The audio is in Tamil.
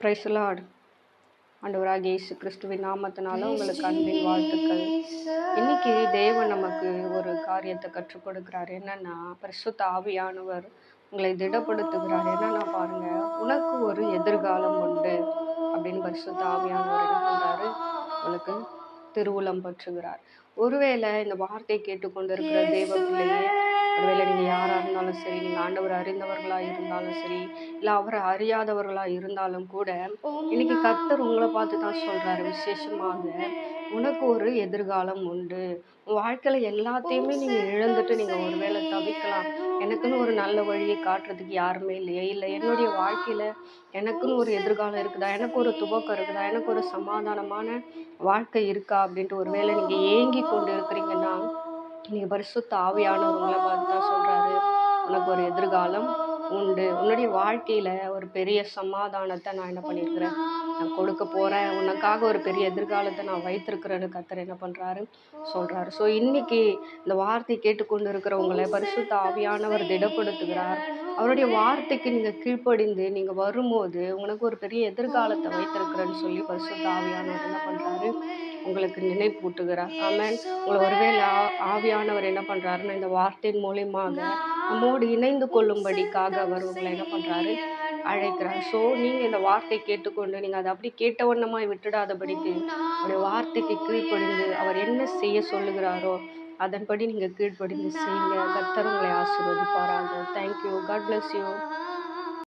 Price Lord. ஆண்டவராகிய இயேசு கிறிஸ்துவின் நாமத்தினால உங்களுக்கு அன்பின் வாழ்த்துக்கள். இன்னைக்கு தேவன் நமக்கு ஒரு காரியத்தை கற்றுக் கொடுக்கிறார். என்னன்னா, பரிசுத்த ஆவியானவர் உங்களை திடப்படுத்துகிறார். என்னன்னா பாருங்க, உனக்கு ஒரு எதிர்காலம் உண்டு அப்படின்னு பரிசுத்த ஆவியானவர் என்ன பண்றாரு, உங்களுக்கு திருவுளம் பற்றுகிறார். ஒருவேளை இந்த வார்த்தையை கேட்டுக்கொண்டிருக்கிற தேவ பிள்ளையே, ஒருவேளை நீங்க யாரா இருந்தாலும் சரி, நீங்க ஆண்டவர் அறிந்தவர்களா இருந்தாலும் சரி, இல்ல அவரை அறியாதவர்களா இருந்தாலும் கூட, இன்னைக்கு கர்த்தர் உங்களை பார்த்து தான் சொல்றாரு விசேஷமாக, உனக்கு ஒரு எதிர்காலம் உண்டு. உன் வாழ்க்கையில எல்லாத்தையுமே நீங்க இழந்துட்டு நீங்க ஒருவேளை தவிக்கலாம். எனக்குன்னு ஒரு நல்ல வழியை காட்டுறதுக்கு யாருமே இல்லையே, இல்ல என்னுடைய வாழ்க்கையில எனக்குன்னு ஒரு எதிர்காலம் இருக்குதா, எனக்கு ஒரு துவக்கம் இருக்குதா, எனக்கு ஒரு சமாதானமான வாழ்க்கை இருக்கா அப்படின்ட்டு ஒருவேளை நீங்க ஏங்கி கொண்டு இருக்கிறீங்கன்னா, நீங்க பரிசுத்த ஆவியானவர் உங்களை பார்த்து தான் சொல்றாரு, உனக்கு ஒரு எதிர்காலம் உண்டு. உன்னுடைய வாழ்க்கையில ஒரு பெரிய சமாதானத்தை நான் என்ன பண்ணியிருக்கிறேன், நான் கொடுக்க போறேன். உனக்காக ஒரு பெரிய எதிர்காலத்தை நான் வைத்திருக்கிறேன்னு கர்த்தர் என்ன பண்றாரு, சொல்றாரு. ஸோ இன்னைக்கு இந்த வார்த்தை கேட்டுக்கொண்டு இருக்கிறவங்களை பரிசுத்த ஆவியானவர் திடப்படுத்துகிறார். அவருடைய வார்த்தைக்கு நீங்க கீழ்ப்படிந்து நீங்க வரும்போது உனக்கு ஒரு பெரிய எதிர்காலத்தை வைத்திருக்கிறேன்னு சொல்லி பரிசுத்த ஆவியானவர் என்ன பண்றாரு, உங்களுக்கு நினைப்பூட்டுகிறார். ஆமென். உங்களை ஒருவேளை ஆவியானவர் என்ன பண்றாருன்னா, இந்த வார்த்தையின் மூலியமாக நம்மோடு இணைந்து கொள்ளும்படிக்காக அவர் உங்களை என்ன பண்றாரு, அழைக்கிறார். ஸோ நீங்க இந்த வார்த்தை கேட்டுக்கொண்டு நீங்க அதை அப்படி கேட்டவண்ணமாய் விட்டுடாதபடிக்கு அவருடைய வார்த்தைக்கு கீழ்ப்படிந்து அவர் என்ன செய்ய சொல்லுகிறாரோ அதன்படி நீங்க கீழ்ப்படிந்து செய்யுங்க. கர்த்தர் உங்களை ஆசீர்வதிப்பாராக. தேங்க்யூ. God bless you.